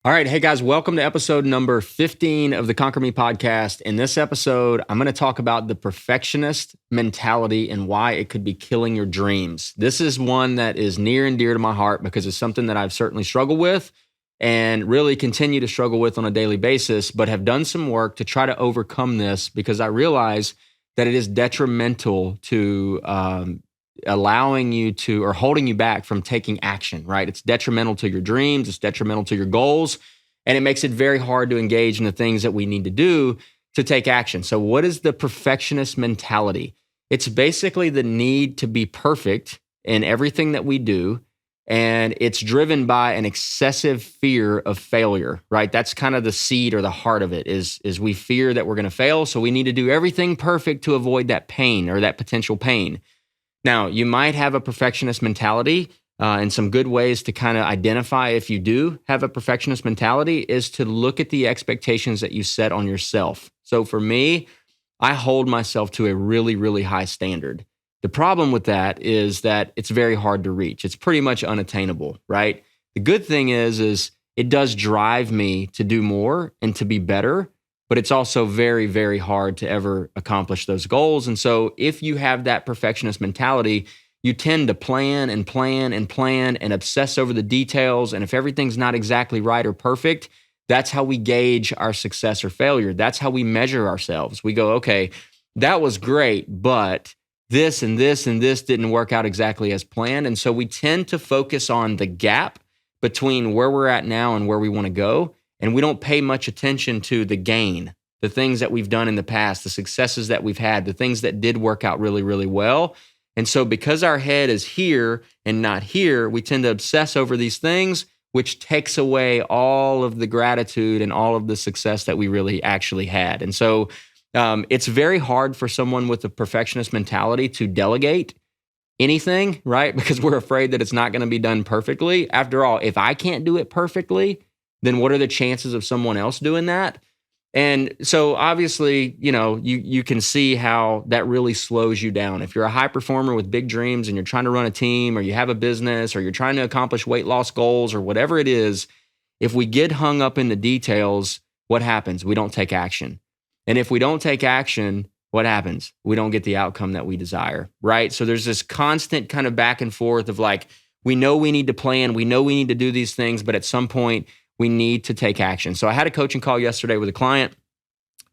All right. Hey, guys, welcome to episode number 15 of the Conquer Me podcast. In this episode, I'm going to talk about the perfectionist mentality and why it could be killing your dreams. This is one that is near and dear to my heart because it's something that I've certainly struggled with and really continue to struggle with on a daily basis, but have done some work to try to overcome this because I realize that it is detrimental to allowing you to or holding you back from taking action, right? It's detrimental to your dreams, it's detrimental to your goals, and it makes it very hard to engage in the things that we need to do to take action. So, what is the perfectionist mentality? It's basically the need to be perfect in everything that we do. And it's driven by an excessive fear of failure, right? That's kind of the seed or the heart of it is we fear that we're going to fail. So we need to do everything perfect to avoid that pain or that potential pain. Now, you might have a perfectionist mentality, and some good ways to kind of identify if you do have a perfectionist mentality is to look at the expectations that you set on yourself. So for me, I hold myself to a really, really high standard. The problem with that is that it's very hard to reach. It's pretty much unattainable, right? The good thing is it does drive me to do more and to be better, but it's also very, very hard to ever accomplish those goals. And so if you have that perfectionist mentality, you tend to plan and plan and plan and obsess over the details. And if everything's not exactly right or perfect, that's how we gauge our success or failure. That's how we measure ourselves. We go, okay, that was great, but this and this and this didn't work out exactly as planned. And so we tend to focus on the gap between where we're at now and where we want to go. And we don't pay much attention to the gain, the things that we've done in the past, the successes that we've had, the things that did work out really, really well. And so because our head is here and not here, we tend to obsess over these things, which takes away all of the gratitude and all of the success that we really actually had. And so it's very hard for someone with a perfectionist mentality to delegate anything, right? Because we're afraid that it's not going to be done perfectly. After all, if I can't do it perfectly, then what are the chances of someone else doing that? And so obviously, you can see how that really slows you down. If you're a high performer with big dreams and you're trying to run a team or you have a business or you're trying to accomplish weight loss goals or whatever it is, if we get hung up in the details, what happens? We don't take action. And if we don't take action, what happens? We don't get the outcome that we desire, right? So there's this constant kind of back and forth of like, we know we need to plan, we know we need to do these things, but at some point, we need to take action. So I had a coaching call yesterday with a client,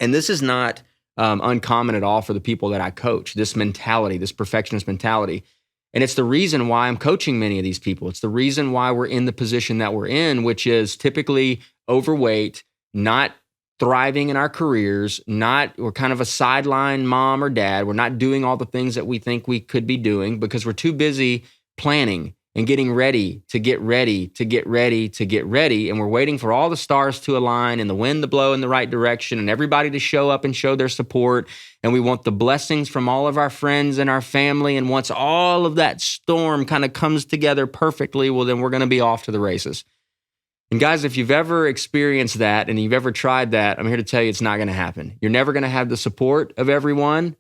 and this is not uncommon at all for the people that I coach, this mentality, this perfectionist mentality. And it's the reason why I'm coaching many of these people. It's the reason why we're in the position that we're in, which is typically overweight, not thriving in our careers, we're kind of a sideline mom or dad. We're not doing all the things that we think we could be doing because we're too busy planning and getting ready to get ready to get ready to get ready. And we're waiting for all the stars to align and the wind to blow in the right direction and everybody to show up and show their support. And we want the blessings from all of our friends and our family. And once all of that storm kind of comes together perfectly, well, then we're going to be off to the races. And guys, if you've ever experienced that and you've ever tried that, I'm here to tell you it's not going to happen. You're never going to have the support of everyone.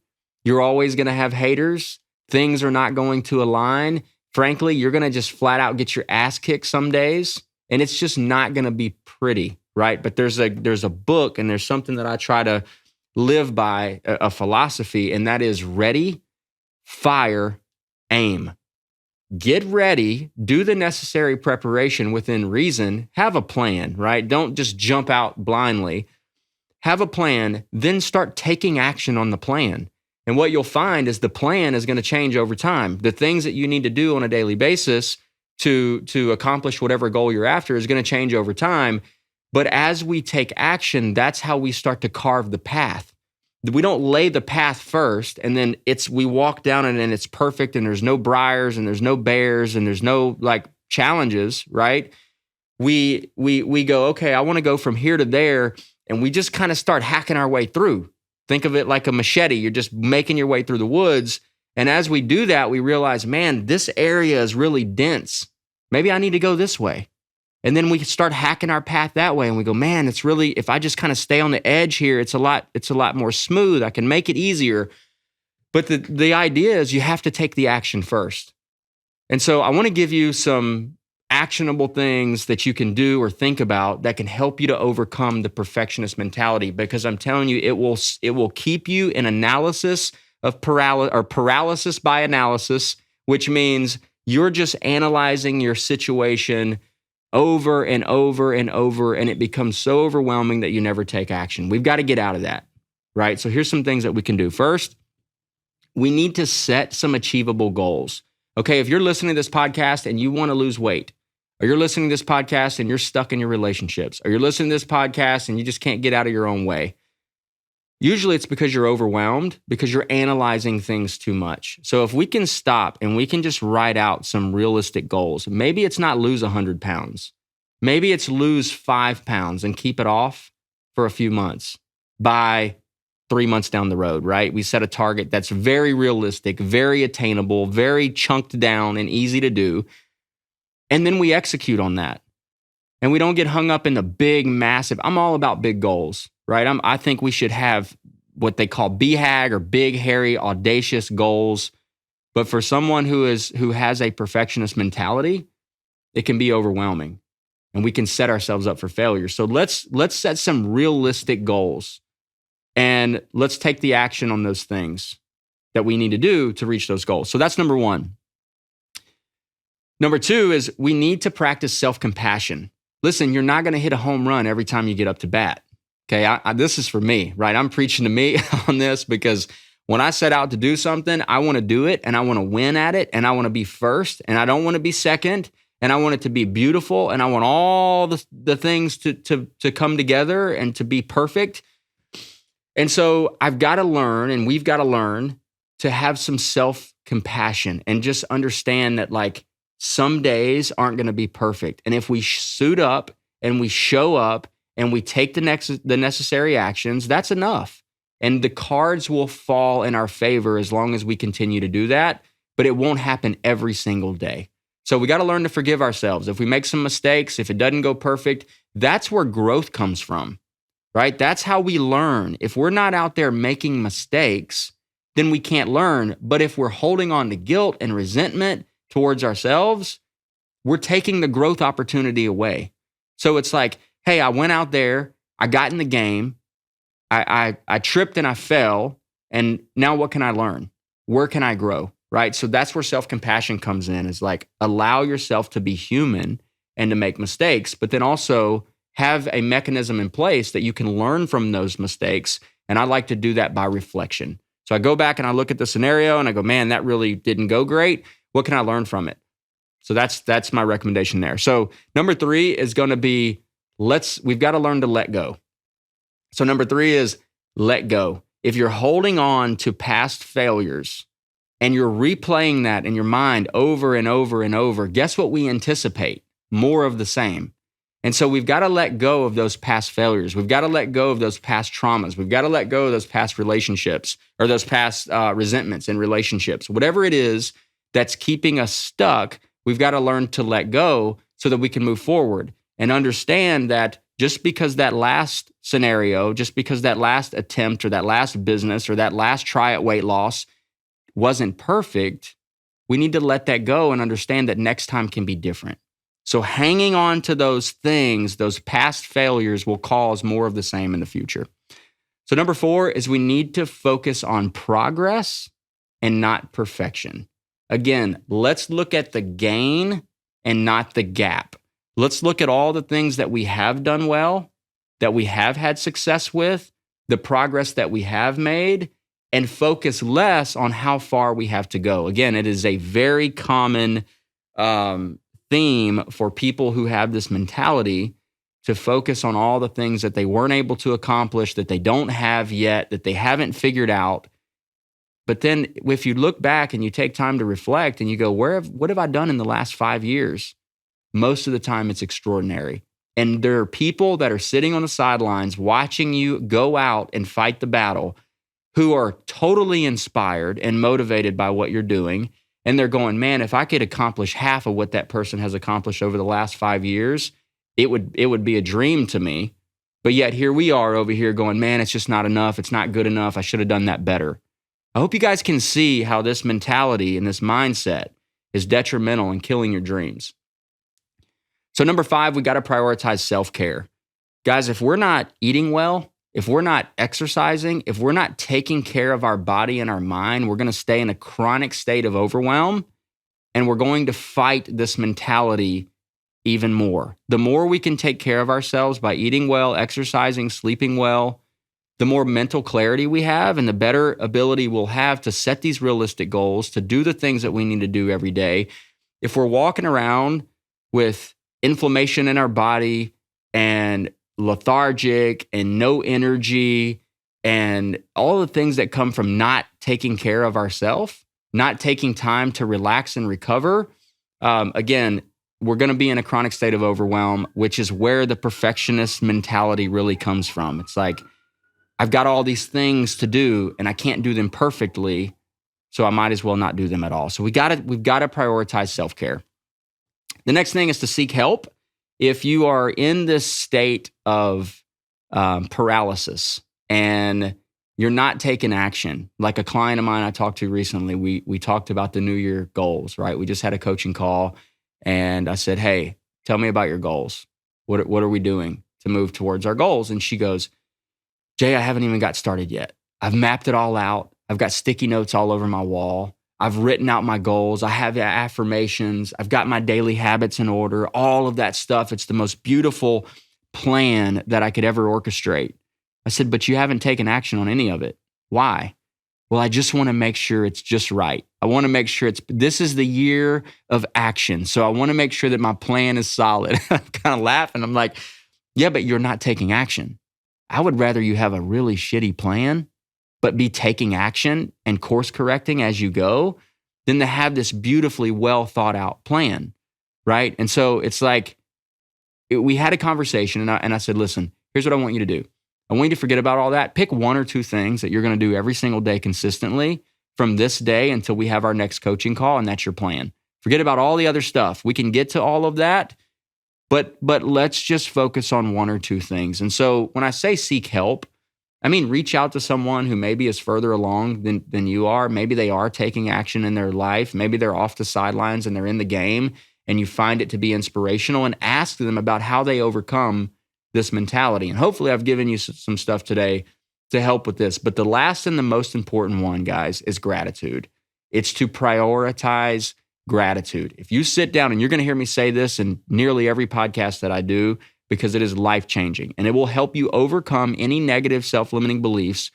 You're always going to have haters. Things are not going to align. Frankly, you're going to just flat out get your ass kicked some days, and it's just not going to be pretty, right? But there's a book and there's something that I try to live by, a philosophy, and that is ready, fire, aim. Get ready, do the necessary preparation within reason, have a plan, right? Don't just jump out blindly. Have a plan, then start taking action on the plan. And what you'll find is the plan is going to change over time. The things that you need to do on a daily basis to accomplish whatever goal you're after is going to change over time. But as we take action, that's how we start to carve the path. We don't lay the path first and then we walk down it and it's perfect and there's no briars and there's no bears and there's no like challenges, right? We go, okay, I want to go from here to there, and we just kind of start hacking our way through. Think of it like a machete. You're just making your way through the woods. And as we do that, we realize, man, this area is really dense. Maybe I need to go this way. And then we start hacking our path that way. And we go, man, it's really, if I just kind of stay on the edge here, it's a lot more smooth. I can make it easier. But the idea is you have to take the action first. And so I want to give you some actionable things that you can do or think about that can help you to overcome the perfectionist mentality, because I'm telling you, it will keep you in analysis of paralysis by analysis, which means you're just analyzing your situation over and over and over, and it becomes so overwhelming that you never take action. We've got to get out of that, right? So here's some things that we can do. First, we need to set some achievable goals. Okay, if you're listening to this podcast and you want to lose weight, or you're listening to this podcast and you're stuck in your relationships, or you're listening to this podcast and you just can't get out of your own way, usually it's because you're overwhelmed, because you're analyzing things too much. So if we can stop and we can just write out some realistic goals, maybe it's not lose 100 pounds. Maybe it's lose 5 pounds and keep it off for a few months by 3 months down the road, right? We set a target that's very realistic, very attainable, very chunked down and easy to do. And then we execute on that. And we don't get hung up in the big, massive, I'm all about big goals, right? I think we should have what they call BHAG, or big, hairy, audacious goals. But for someone who has a perfectionist mentality, it can be overwhelming, and we can set ourselves up for failure. So let's set some realistic goals, and let's take the action on those things that we need to do to reach those goals. So that's number one. Number two is we need to practice self-compassion. Listen, you're not going to hit a home run every time you get up to bat. Okay, this is for me, right? I'm preaching to me on this, because when I set out to do something, I want to do it, and I want to win at it, and I want to be first, and I don't want to be second, and I want it to be beautiful, and I want all the things to come together and to be perfect. And so I've got to learn, and we've got to learn to have some self-compassion and just understand that, like, some days aren't going to be perfect. And if we suit up and we show up and we take the necessary actions, that's enough. And the cards will fall in our favor as long as we continue to do that, but it won't happen every single day. So we got to learn to forgive ourselves. If we make some mistakes, if it doesn't go perfect, that's where growth comes from, right? That's how we learn. If we're not out there making mistakes, then we can't learn. But if we're holding on to guilt and resentment towards ourselves, we're taking the growth opportunity away. So it's like, hey, I went out there, I got in the game, I tripped and I fell, and now what can I learn? Where can I grow, right? So that's where self-compassion comes in, is like, allow yourself to be human and to make mistakes, but then also have a mechanism in place that you can learn from those mistakes. And I like to do that by reflection. So I go back and I look at the scenario and I go, man, that really didn't go great. What can I learn from it? So that's my recommendation there. So number three is going to be, we've got to learn to let go. So number three is let go. If you're holding on to past failures and you're replaying that in your mind over and over and over, guess what we anticipate? More of the same. And so we've got to let go of those past failures. We've got to let go of those past traumas. We've got to let go of those past relationships, or those past resentments in relationships. Whatever it is that's keeping us stuck, we've got to learn to let go so that we can move forward and understand that just because that last scenario, just because that last attempt or that last business or that last try at weight loss wasn't perfect, we need to let that go and understand that next time can be different. So hanging on to those things, those past failures, will cause more of the same in the future. So number four is we need to focus on progress and not perfection. Again, let's look at the gain and not the gap. Let's look at all the things that we have done well, that we have had success with, the progress that we have made, and focus less on how far we have to go. Again, it is a very common theme for people who have this mentality to focus on all the things that they weren't able to accomplish, that they don't have yet, that they haven't figured out. But then if you look back and you take time to reflect and you go, what have I done in the last 5 years? Most of the time it's extraordinary. And there are people that are sitting on the sidelines watching you go out and fight the battle, who are totally inspired and motivated by what you're doing. And they're going, man, if I could accomplish half of what that person has accomplished over the last 5 years, it would be a dream to me. But yet here we are over here going, man, it's just not enough. It's not good enough. I should have done that better. I hope you guys can see how this mentality and this mindset is detrimental in killing your dreams. So number 5, we got to prioritize self-care. Guys, if we're not eating well, if we're not exercising, if we're not taking care of our body and our mind, we're going to stay in a chronic state of overwhelm, and we're going to fight this mentality even more. The more we can take care of ourselves by eating well, exercising, sleeping well, the more mental clarity we have and the better ability we'll have to set these realistic goals, to do the things that we need to do every day. If we're walking around with inflammation in our body and lethargic and no energy and all the things that come from not taking care of ourselves, not taking time to relax and recover, again, we're going to be in a chronic state of overwhelm, which is where the perfectionist mentality really comes from. It's like, I've got all these things to do and I can't do them perfectly, so I might as well not do them at all. So we've got to prioritize self-care. The next thing is to seek help. If you are in this state of paralysis and you're not taking action, like a client of mine I talked to recently, we talked about the New Year goals, right? We just had a coaching call and I said, hey, tell me about your goals. What are we doing to move towards our goals? And she goes, Jay, I haven't even got started yet. I've mapped it all out. I've got sticky notes all over my wall. I've written out my goals. I have affirmations. I've got my daily habits in order, all of that stuff. It's the most beautiful plan that I could ever orchestrate. I said, but you haven't taken action on any of it. Why? Well, I just want to make sure it's just right. I want to make sure this is the year of action. So I want to make sure that my plan is solid. I'm kind of laughing. I'm like, yeah, but you're not taking action. I would rather you have a really shitty plan, but be taking action and course correcting as you go than to have this beautifully well thought out plan, right? And so it's like, we had a conversation and I said, listen, here's what I want you to do. I want you to forget about all that. Pick 1 or 2 things that you're going to do every single day consistently from this day until we have our next coaching call, and that's your plan. Forget about all the other stuff. We can get to all of that, but let's just focus on 1 or 2 things. And so when I say seek help, I mean reach out to someone who maybe is further along than you are. Maybe they are taking action in their life. Maybe they're off the sidelines and they're in the game, and you find it to be inspirational, and ask them about how they overcome this mentality. And hopefully I've given you some stuff today to help with this. But the last and the most important one, guys, is gratitude. It's to prioritize gratitude. If you sit down, and you're going to hear me say this in nearly every podcast that I do, because it is life-changing and it will help you overcome any negative self-limiting beliefs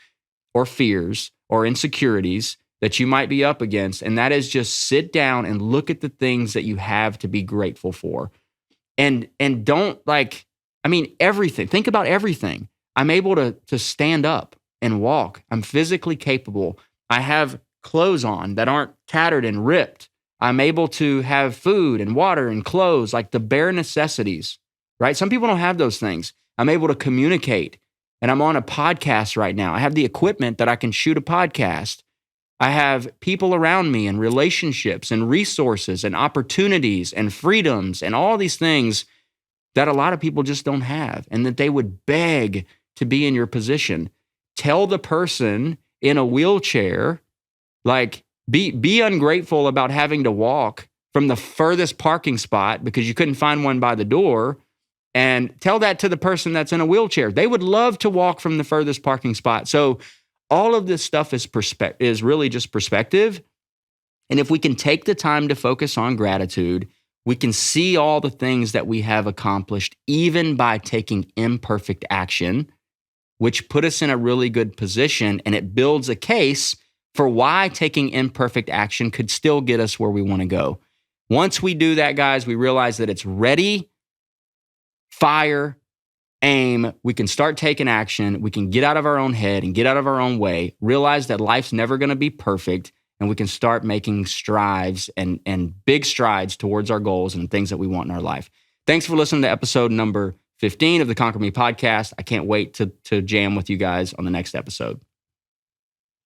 or fears or insecurities that you might be up against. And that is just sit down and look at the things that you have to be grateful for. And don't everything. Think about everything. I'm able to stand up and walk. I'm physically capable. I have clothes on that aren't tattered and ripped. I'm able to have food and water and clothes, like the bare necessities, right? Some people don't have those things. I'm able to communicate, and I'm on a podcast right now. I have the equipment that I can shoot a podcast. I have people around me and relationships and resources and opportunities and freedoms and all these things that a lot of people just don't have, and that they would beg to be in your position. Tell the person in a wheelchair, like, be ungrateful about having to walk from the furthest parking spot because you couldn't find one by the door, and tell that to the person that's in a wheelchair. They would love to walk from the furthest parking spot. So all of this stuff is really just perspective. And if we can take the time to focus on gratitude, we can see all the things that we have accomplished, even by taking imperfect action, which put us in a really good position, and it builds a case for why taking imperfect action could still get us where we want to go. Once we do that, guys, we realize that it's ready, fire, aim. We can start taking action. We can get out of our own head and get out of our own way, realize that life's never going to be perfect, and we can start making strides and big strides towards our goals and things that we want in our life. Thanks for listening to episode number 15 of the Conquer Me podcast. I can't wait to jam with you guys on the next episode.